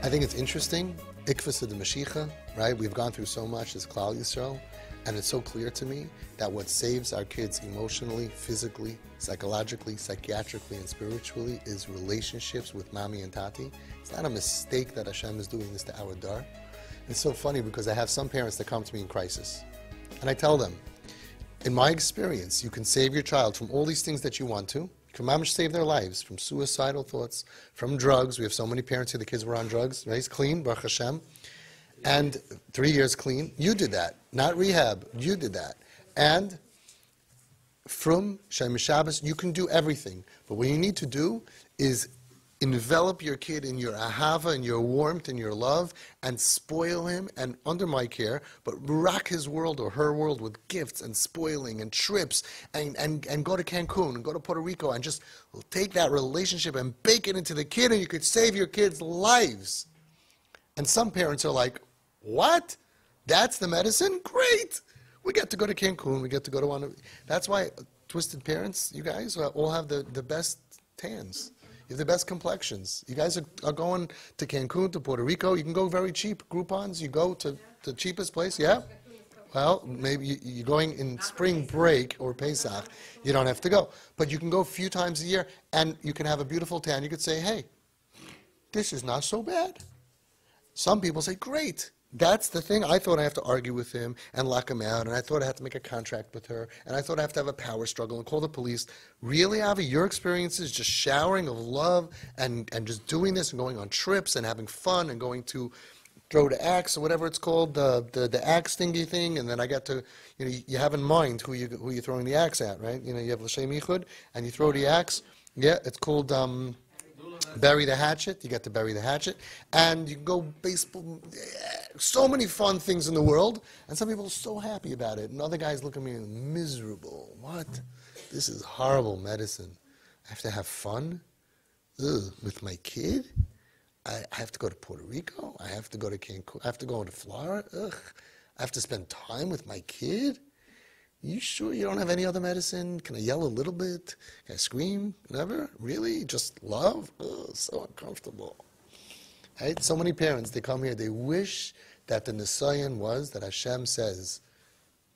I think it's interesting, Ikvas of the Mashiach, right? We've gone through so much as Klal Yisrael, and it's so clear to me that what saves our kids emotionally, physically, psychologically, psychiatrically, and spiritually is relationships with Mami and Tati. It's not a mistake that Hashem is doing this to our dar. It's so funny because I have some parents that come to me in crisis, and I tell them, in my experience, you can save your child from all these things that you want to. You can mamish save their lives from suicidal thoughts, from drugs. We have so many parents here, the kids were on drugs, right? It's clean, Baruch Hashem. And 3 years clean. You did that, not rehab. You did that. And from Shem Shabbos, you can do everything. But what you need to do is envelop your kid in your ahava, in your warmth, in your love, and spoil him, and under my care, but rock his world or her world with gifts and spoiling and trips, and go to Cancun and go to Puerto Rico and just take that relationship and bake it into the kid, and you could save your kids' lives. And some parents are like, what? That's the medicine? Great! We get to go to Cancun, we get to go to one. That's why twisted parents, you guys, all have the best tans. You have the best complexions. You guys are going to Cancun, to Puerto Rico. You can go very cheap. Groupons, you go to the cheapest place, yeah? Well, maybe you're going in spring break or Pesach. You don't have to go. But you can go a few times a year, and you can have a beautiful tan. You could say, hey, this is not so bad. Some people say, great. That's the thing. I thought I have to argue with him and lock him out, and I thought I had to make a contract with her, and I thought I have to have a power struggle and call the police. Really, Avi, your experience is just showering of love and just doing this and going on trips and having fun and going to throw the axe or whatever it's called, the axe thingy thing, and then I got to, you have in mind who you're throwing the axe at, right? You have L'Shem Yichud, and you throw the axe. Yeah, it's called bury the hatchet. You get to bury the hatchet, and you can go baseball. So many fun things in the world, and some people are so happy about it, and other guys look at me and miserable. What? This is horrible medicine. I have to have fun? Ugh, with my kid? I have to go to Puerto Rico? I have to go to Cancun? I have to go to Florida? Ugh. I have to spend time with my kid? You sure you don't have any other medicine? Can I yell a little bit? Can I scream? Never? Really? Just love? Ugh, so uncomfortable. Right? So many parents, they come here, they wish that the Nisayan was that Hashem says,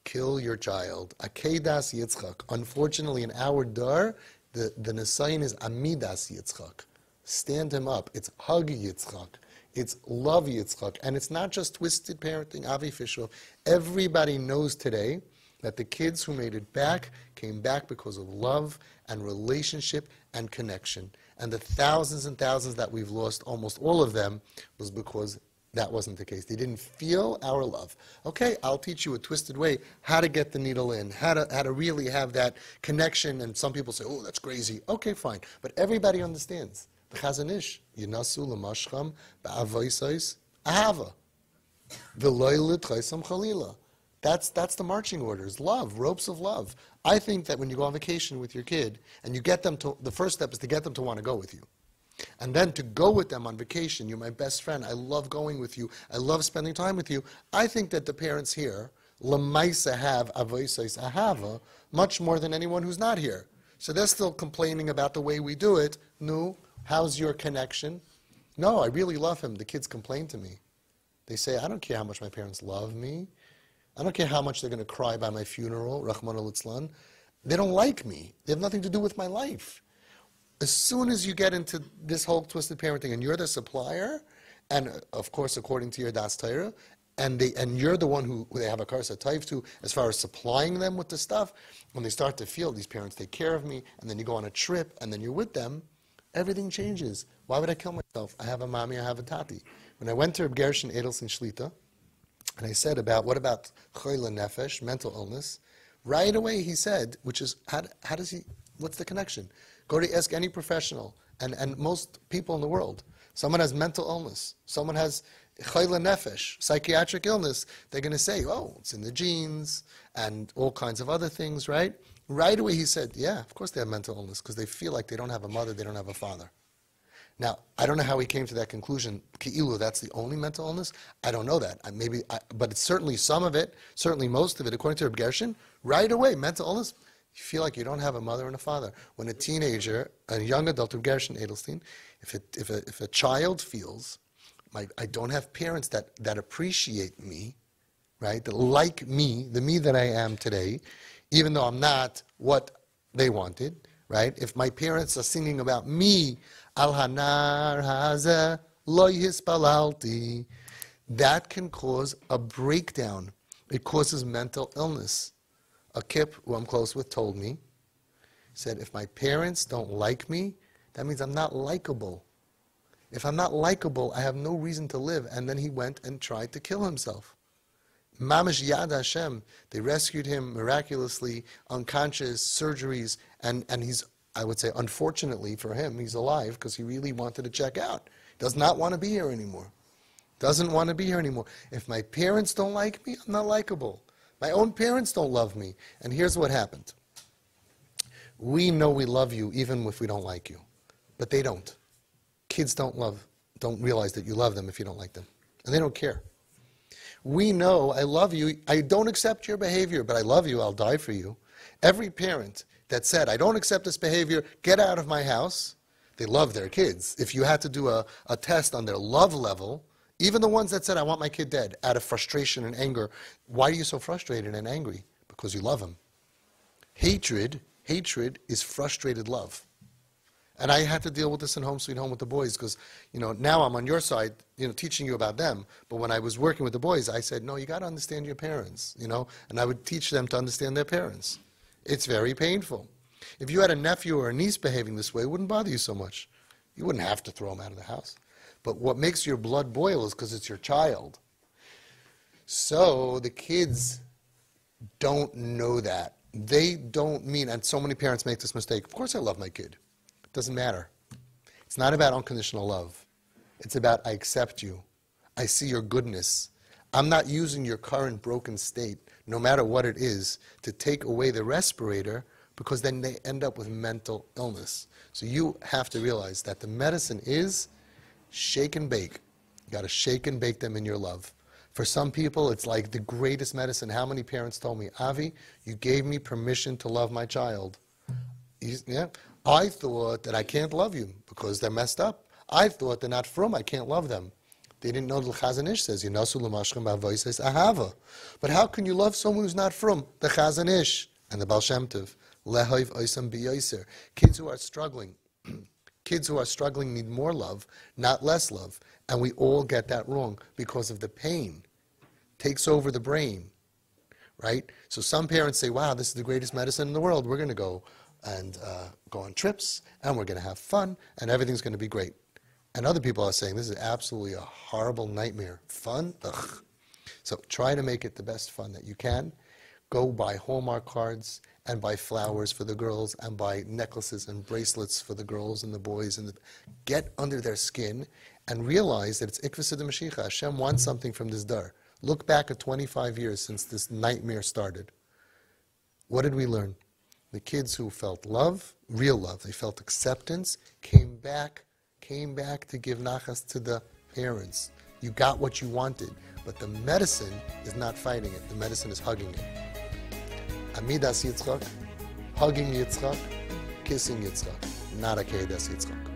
kill your child. Akeidas Yitzchok. Unfortunately, in our dar, the Nisayan is Amidas Yitzchok. Stand him up. It's hug Yitzchok. It's love Yitzchok. And it's not just twisted parenting, Avi Fisher. Everybody knows today that the kids who made it back came back because of love and relationship and connection. And the thousands and thousands that we've lost, almost all of them, was because that wasn't the case. They didn't feel our love. Okay, I'll teach you a twisted way how to get the needle in, how to really have that connection. And some people say, oh, that's crazy. Okay, fine. But everybody understands. The Chazon Ish, Yinasu l'mashcham ba'avoisais ahava. V'loy l'tchaisam chalila. That's the marching orders. Love, ropes of love. I think that when you go on vacation with your kid, and you get them to, the first step is to get them to want to go with you. And then to go with them on vacation, you're my best friend, I love going with you, I love spending time with you. I think that the parents here, l'maisa have avoisais ahava, much more than anyone who's not here. So they're still complaining about the way we do it. No, how's your connection? No, I really love him. The kids complain to me. They say, I don't care how much my parents love me. I don't care how much they're going to cry by my funeral, Rahman al-Itzlan. They don't like me. They have nothing to do with my life. As soon as you get into this whole twisted parenting and you're the supplier, and of course according to your Das Torah, and you're the one who they have a karsa taif to as far as supplying them with the stuff, when they start to feel these parents take care of me, and then you go on a trip, and then you're with them, everything changes. Why would I kill myself? I have a mommy, I have a tati. When I went to Reb Gershon Edelstein Shlita, and I said what about choyle nefesh, mental illness? Right away he said, which is, how does he, what's the connection? Go to ask any professional, and most people in the world. Someone has mental illness, someone has choyle nefesh, psychiatric illness, they're going to say, oh, it's in the genes, and all kinds of other things, right? Right away he said, yeah, of course they have mental illness, because they feel like they don't have a mother, they don't have a father. Now, I don't know how he came to that conclusion. Ki'ilu, that's the only mental illness. I don't know that. But it's certainly some of it, certainly most of it. According to Reb Gershon, right away, mental illness, you feel like you don't have a mother and a father. When a teenager, a young adult, Reb Gershon Edelstein, if a child feels I don't have parents that appreciate me, right? That like me, the me that I am today, even though I'm not what they wanted, right? If my parents are singing about me, Al Hanar Hazeh Lo Hispalalti, that can cause a breakdown. It causes mental illness. A kip who I'm close with told me, said, if my parents don't like me, that means I'm not likable. If I'm not likable, I have no reason to live. And then he went and tried to kill himself. Mamash Yad Hashem, they rescued him miraculously, unconscious, surgeries, and he's, I would say, unfortunately for him, he's alive because he really wanted to check out. Does not want to be here anymore. Doesn't want to be here anymore. If my parents don't like me, I'm not likable. My own parents don't love me. And here's what happened. We know we love you even if we don't like you. But they don't. Kids don't realize that you love them if you don't like them. And they don't care. We know I love you. I don't accept your behavior, but I love you. I'll die for you. Every parent that said, I don't accept this behavior, get out of my house, they love their kids. If you had to do a test on their love level, even the ones that said, I want my kid dead, out of frustration and anger, why are you so frustrated and angry? Because you love him. Hatred is frustrated love. And I had to deal with this in Home Sweet Home with the boys because, now I'm on your side, teaching you about them. But when I was working with the boys, I said, no, you got to understand your parents, and I would teach them to understand their parents. It's very painful. If you had a nephew or a niece behaving this way, it wouldn't bother you so much. You wouldn't have to throw them out of the house. But what makes your blood boil is because it's your child. So the kids don't know that. They don't mean, and so many parents make this mistake, of course I love my kid. It doesn't matter. It's not about unconditional love. It's about I accept you. I see your goodness. I'm not using your current broken state, no matter what it is, to take away the respirator because then they end up with mental illness. So you have to realize that the medicine is shake and bake. You got to shake and bake them in your love. For some people, it's like the greatest medicine. How many parents told me, Avi, you gave me permission to love my child. I thought that I can't love you because they're messed up. I thought they're not from, I can't love them. They didn't know the Chazon Ish says, Yinasu l'mashchem ba'avoy says, ahava. But how can you love someone who's not from? The Chazon Ish and the Baal Shem Tov. Lehoiv oisam b'yoser. Kids who are struggling. Kids who are struggling need more love, not less love. And we all get that wrong because of the pain. Takes over the brain, right? So some parents say, wow, this is the greatest medicine in the world. We're going to go and go on trips, and we're going to have fun, and everything's going to be great. And other people are saying, this is absolutely a horrible nightmare. Fun? Ugh. So try to make it the best fun that you can. Go buy Hallmark cards and buy flowers for the girls and buy necklaces and bracelets for the girls and the boys. And get under their skin and realize that it's Ikvah de Mashiach. Hashem wants something from this dar. Look back at 25 years since this nightmare started. What did we learn? The kids who felt love, real love, they felt acceptance, came back to give nachas to the parents. You got what you wanted, but the medicine is not fighting it. The medicine is hugging it. Amidas Yitzchok, hugging Yitzchok, kissing Yitzchok, not Akeidas Yitzchok.